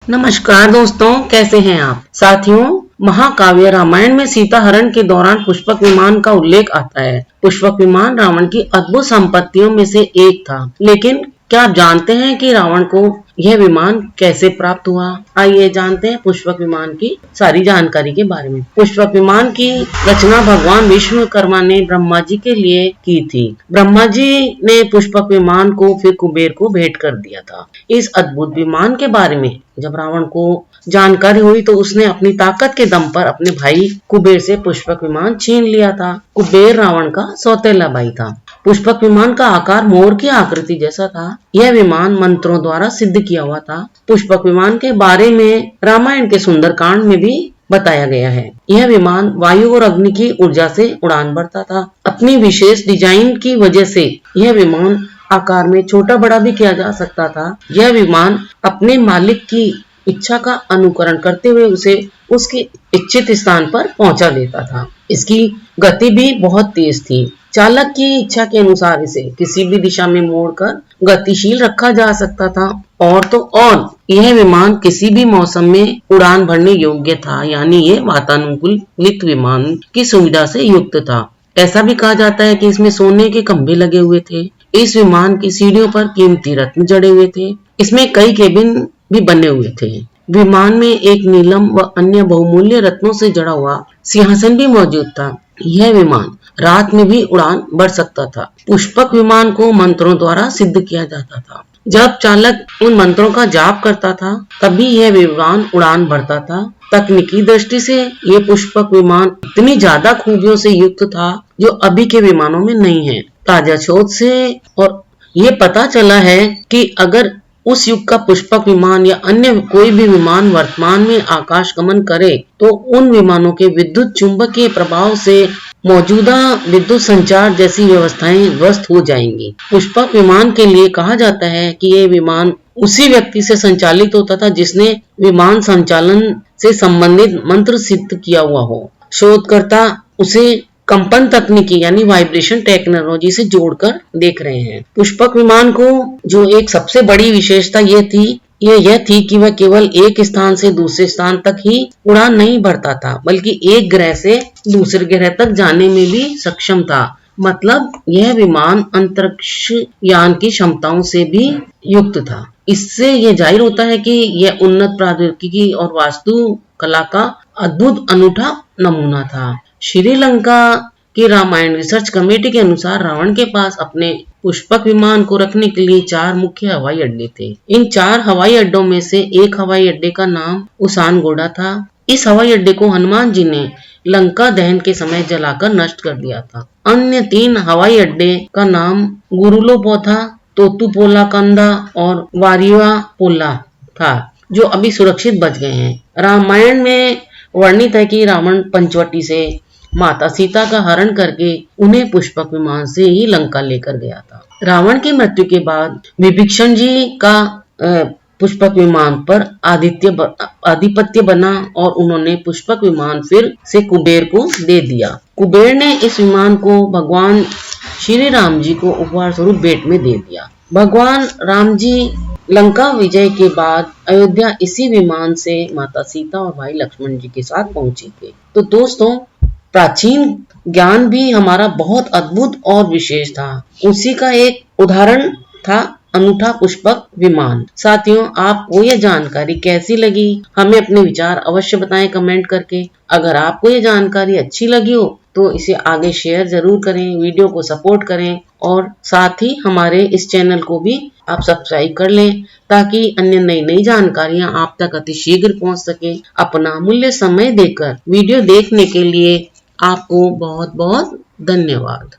नमस्कार दोस्तों, कैसे हैं आप। साथियों, महाकाव्य रामायण में सीता हरण के दौरान पुष्पक विमान का उल्लेख आता है। पुष्पक विमान रावण की अद्भुत संपत्तियों में से एक था, लेकिन क्या आप जानते हैं कि रावण को यह विमान कैसे प्राप्त हुआ? आइए जानते हैं पुष्पक विमान की सारी जानकारी के बारे में। पुष्पक विमान की रचना भगवान विश्वकर्मा ने ब्रह्मा जी के लिए की थी। ब्रह्मा जी ने पुष्पक विमान को फिर कुबेर को भेंट कर दिया था। इस अद्भुत विमान के बारे में जब रावण को जानकारी हुई तो उसने अपनी ताकत के दम पर अपने भाई कुबेर से पुष्पक विमान छीन लिया था। कुबेर रावण का सौतेला भाई था। पुष्पक विमान का आकार मोर की आकृति जैसा था। यह विमान मंत्रों द्वारा सिद्ध किया हुआ था। पुष्पक विमान के बारे में रामायण के सुंदरकांड में भी बताया गया है। यह विमान वायु और अग्नि की ऊर्जा से उड़ान भरता था। अपनी विशेष डिजाइन की वजह से यह विमान आकार में छोटा बड़ा भी किया जा सकता था। यह विमान अपने मालिक की इच्छा का अनुकरण करते हुए उसे उसके इच्छित स्थान पर पहुंचा देता था। इसकी गति भी बहुत तेज थी। चालक की इच्छा के अनुसार इसे किसी भी दिशा में मोड़कर गतिशील रखा जा सकता था। और तो और यह विमान किसी भी मौसम में उड़ान भरने योग्य था, यानी ये वातानुकूलित विमान की सुविधा से युक्त था। ऐसा भी कहा जाता है कि इसमें सोने के खंभे लगे हुए थे। इस विमान की सीढ़ियों पर कीमती रत्न जड़े हुए थे। इसमें कई केबिन भी बने हुए थे। विमान में एक नीलम व अन्य बहुमूल्य रत्नों से जड़ा हुआ सिंहासन भी मौजूद था। यह विमान रात में भी उड़ान भर सकता था। पुष्पक विमान को मंत्रों द्वारा सिद्ध किया जाता था। जब चालक उन मंत्रों का जाप करता था तभी यह विमान उड़ान भरता था। तकनीकी दृष्टि से यह पुष्पक विमान इतनी ज्यादा खूबियों से युक्त था जो अभी के विमानों में नहीं है। ताजा शोध से और ये पता चला है कि अगर उस युग का पुष्पक विमान या अन्य कोई भी विमान वर्तमान में आकाश गमन करे तो उन विमानों के विद्युत चुंबकीय प्रभाव से मौजूदा विद्युत संचार जैसी व्यवस्थाएं ध्वस्त हो जाएंगी। पुष्पक विमान के लिए कहा जाता है कि ये विमान उसी व्यक्ति से संचालित होता था जिसने विमान संचालन से संबंधित मंत्र सिद्ध किया हुआ हो। शोधकर्ता उसे कंपन तकनीकी यानी वाइब्रेशन टेक्नोलॉजी से जोड़कर देख रहे हैं। पुष्पक विमान को जो एक सबसे बड़ी विशेषता यह थी कि वह केवल एक स्थान से दूसरे स्थान तक ही उड़ान नहीं भरता था, बल्कि एक ग्रह से दूसरे ग्रह तक जाने में भी सक्षम था। मतलब यह विमान अंतरिक्ष यान की क्षमताओं से भी युक्त था। इससे यह जाहिर होता है कि यह उन्नत प्रौद्योगिकी और वास्तुकला का अद्भुत अनूठा नमूना था। श्रीलंका की रामायण रिसर्च कमेटी के अनुसार रावण के पास अपने पुष्पक विमान को रखने के लिए 4 मुख्य हवाई अड्डे थे। इन 4 हवाई अड्डों में से एक हवाई अड्डे का नाम उसानगोड़ा था। इस हवाई अड्डे को हनुमान जी ने लंका दहन के समय जलाकर नष्ट कर दिया था। अन्य 3 हवाई अड्डे का नाम गुरुलोपोथा, तोतुपोलाकंदा और वारियापोला था, जो अभी सुरक्षित बच गए हैं। रामायण में वर्णित है कि रावण पंचवटी से माता सीता का हरण करके उन्हें पुष्पक विमान से ही लंका लेकर गया था। रावण की मृत्यु के बाद विभीषण जी का पुष्पक विमान पर आधिपत्य बना और उन्होंने पुष्पक विमान फिर से कुबेर को दे दिया। कुबेर ने इस विमान को भगवान श्री राम जी को उपहार स्वरूप भेंट में दे दिया। भगवान राम जी लंका विजय के बाद अयोध्या इसी विमान से माता सीता और भाई लक्ष्मण जी के साथ पहुंचे थे। तो दोस्तों, प्राचीन ज्ञान भी हमारा बहुत अद्भुत और विशेष था। उसी का एक उदाहरण था अनूठा पुष्पक विमान। साथियों, आपको यह जानकारी कैसी लगी? हमें अपने विचार अवश्य बताएं कमेंट करके। अगर आपको यह जानकारी अच्छी लगी हो तो इसे आगे शेयर जरूर करें, वीडियो को सपोर्ट करें और साथ ही हमारे इस चैनल को भी आप सब्सक्राइब कर लें ताकि अन्य नई जानकारियां आप तक अति शीघ्र पहुंच सके। अपना मूल्य समय देकर वीडियो देखने के लिए आपको बहुत बहुत धन्यवाद।